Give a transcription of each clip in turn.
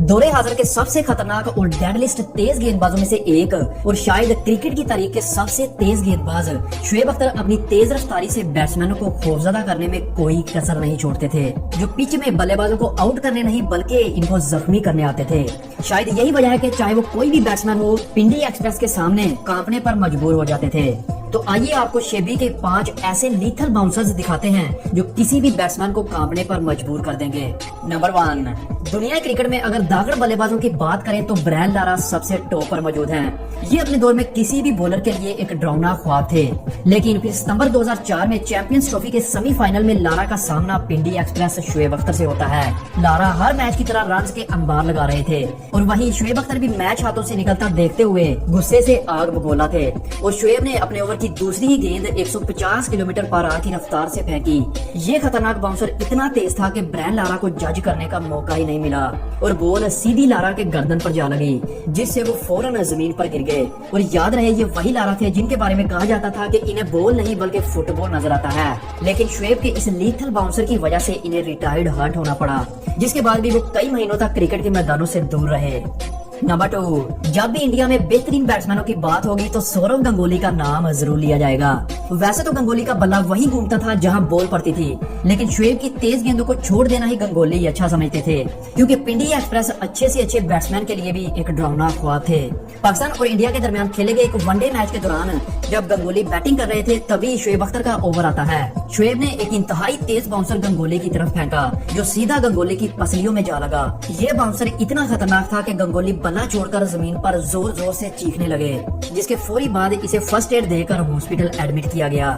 दौरे हाजिर के सबसे खतरनाक और डेडलिस्ट तेज गेंदबाजों में से एक और शायद क्रिकेट की तारीख के सबसे तेज गेंदबाज शुएब अख्तर अपनी तेज रफ्तारी से बैट्समैनों को खौफजदा करने में कोई कसर नहीं छोड़ते थे, जो पिच में बल्लेबाजों को आउट करने नहीं बल्कि इनको जख्मी करने आते थे। शायद यही वजह है कि चाहे वो कोई भी बैट्समैन हो, पिंडी एक्सप्रेस के सामने कांपने पर मजबूर हो जाते थे। तो आइए आपको शेबी के 5 ऐसे लीथल बाउंसर्स दिखाते हैं जो किसी भी बैट्समैन को कांपने पर मजबूर कर देंगे। नंबर 1, दुनिया क्रिकेट में अगर दागड़ बल्लेबाजों की बात करें तो ब्रायन लारा सबसे टॉप पर मौजूद हैं। ये अपने दौर में किसी भी बॉलर के लिए एक डरावना ख्वाब थे, लेकिन फिर सितंबर 2004 में चैंपियंस ट्रॉफी के सेमीफाइनल में लारा का सामना पिंडी एक्सप्रेस शुएब अख्तर से होता है। लारा हर मैच की तरह रन्स के अंबार लगा रहे थे और वहीं शुएब अख्तर भी मैच हाथों से निकलता देखते हुए गुस्से से आग बगोला थे और शुएब ने अपने ओवर की दूसरी ही गेंद 150 किलोमीटर पर आवर की रफ्तार से फेंकी। ये खतरनाक बाउंसर इतना तेज था कि ब्रायन लारा को जज करने का मौका ही नहीं मिला और बॉल सीधी लारा के गर्दन पर जा लगी, जिससे वो फौरन जमीन पर गिर गए। और याद रहे ये वही लारा थे जिनके बारे में कहा जाता था कि इन्हें बॉल नहीं बल्कि फुटबॉल नजर आता है, लेकिन शुएब के इस लीथल बाउंसर की वजह से इन्हें रिटायर्ड हर्ट होना पड़ा, जिसके बाद भी वो कई महीनों तक क्रिकेट के मैदानों से दूर रहे। नंबर 2, जब भी इंडिया में बेहतरीन बैट्समैनों की बात होगी तो सौरव गंगोली का नाम जरूर लिया जाएगा। वैसे तो गंगोली का बल्ला वहीं घूमता था जहां बॉल पड़ती थी, लेकिन शुएब की तेज गेंदों को छोड़ देना ही गंगोली अच्छा समझते थे, क्योंकि पिंडी एक्सप्रेस अच्छे से अच्छे बैट्समैन के लिए भी एक डरावना ख्वाब थे। पाकिस्तान और इंडिया के दरमियान खेले गए एक वनडे मैच के दौरान जब गंगोली बैटिंग कर रहे थे तभी शुएब अख्तर का ओवर आता है। शुएब ने एक इंतहाई तेज बाउंसर गंगोली की तरफ फेंका जो सीधा गंगोली की पसलियों में जा लगा। ये बाउंसर इतना खतरनाक था कि गंगोली बल्ला छोड़कर जमीन पर जोर जोर से चीखने लगे, जिसके फौरी बाद इसे फर्स्ट एड देकर हॉस्पिटल एडमिट किया गया।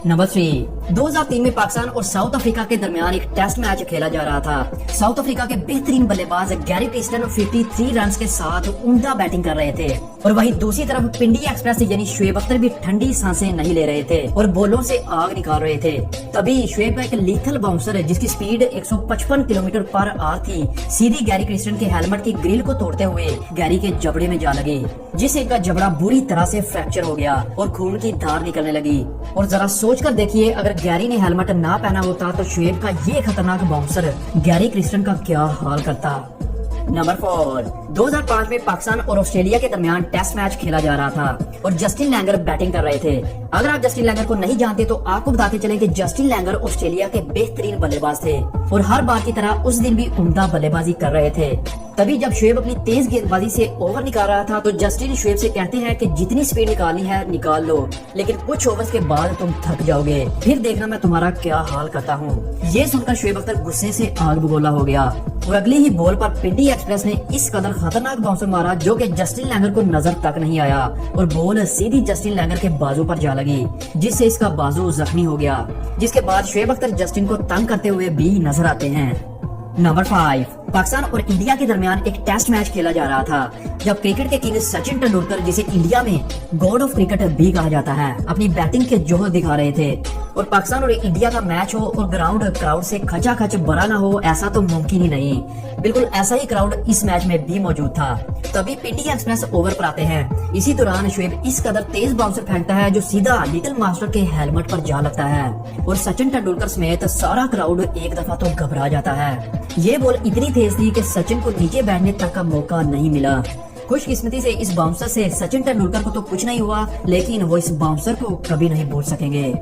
नंबर 3, 2003 में पाकिस्तान और साउथ अफ्रीका के दरमियान एक टेस्ट मैच खेला जा रहा था। साउथ अफ्रीका के बेहतरीन बल्लेबाज गैरी क्रिस्टन 53 रन के साथ उम्दा बैटिंग कर रहे थे और वहीं दूसरी तरफ पिंडी एक्सप्रेस यानी शुएब अख्तर भी ठंडी सांसें नहीं ले रहे थे और बॉलों से आग निकाल रहे थे। तभी शुएब का एक लीथल बाउंसर जिसकी स्पीड 155 किलोमीटर पर आवर थी सीधी गैरी क्रिस्टन के हेलमेट की ग्रिल को तोड़ते हुए गैरी के जबड़े में जा लगी, जिससे इनका जबड़ा बुरी तरह से फ्रैक्चर हो गया और खून की धार निकलने लगी। और जरा सोच कर देखिए, अगर गैरी ने हेलमेट ना पहना होता तो शुएब का ये खतरनाक बाउंसर गैरी क्रिस्टन का क्या हाल करता। नंबर 4, 2005 में पाकिस्तान और ऑस्ट्रेलिया के दरमियान टेस्ट मैच खेला जा रहा था और जस्टिन लैंगर बैटिंग कर रहे थे। अगर आप जस्टिन लैंगर को नहीं जानते तो आपको बताते चलें कि जस्टिन लैंगर ऑस्ट्रेलिया के बेहतरीन बल्लेबाज थे और हर बार की तरह उस दिन भी उम्दा बल्लेबाजी कर रहे थे। तभी जब शुएब अपनी तेज गेंदबाजी से ओवर निकाल रहा था तो जस्टिन शुएब से कहते हैं कि जितनी स्पीड निकालनी है निकाल लो, लेकिन कुछ ओवर्स के बाद तुम थक जाओगे, फिर देखना मैं तुम्हारा क्या हाल करता हूँ। ये सुनकर शुएब अख्तर गुस्से से आग बगोला हो गया और अगली ही बॉल पर पिंडी एक्सप्रेस ने इस कदर खतरनाक बाउंसर मारा जो कि जस्टिन लैंगर को नजर तक नहीं आया और बॉल सीधी जस्टिन लैंगर के बाजू पर जा लगी, जिससे इसका बाजू जख्मी हो गया। जिसके बाद शुएब अख्तर जस्टिन को तंग करते हुए भी नजर आते हैं। नंबर 5, पाकिस्तान और इंडिया के दरमियान एक टेस्ट मैच खेला जा रहा था जब क्रिकेट के किंग सचिन तेंदुलकर, जिसे इंडिया में गॉड ऑफ क्रिकेट भी कहा जाता है, अपनी बैटिंग के जोहर दिखा रहे थे। और पाकिस्तान और इंडिया का मैच हो और ग्राउंड क्राउड से खचाखच भरा ना हो ऐसा तो मुमकिन ही नहीं। बिल्कुल ऐसा ही क्राउड इस मैच में भी मौजूद था। तभी पिंडी एक्सप्रेस ओवर पर आते हैं। इसी दौरान शुएब इस कदर तेज बाउंसर फेंकता है जो सीधा लिटिल मास्टर के हेलमेट पर जा लगता है और सचिन तेंदुलकर समेत सारा क्राउड एक दफा तो घबरा जाता है। ये बॉल इतनी तेज थी कि सचिन को नीचे बैठने तक का मौका नहीं मिला। खुशकिस्मती से इस बाउंसर से सचिन तेंदुलकर को तो कुछ नहीं हुआ, लेकिन वो इस बाउंसर को कभी नहीं भूल सकेंगे।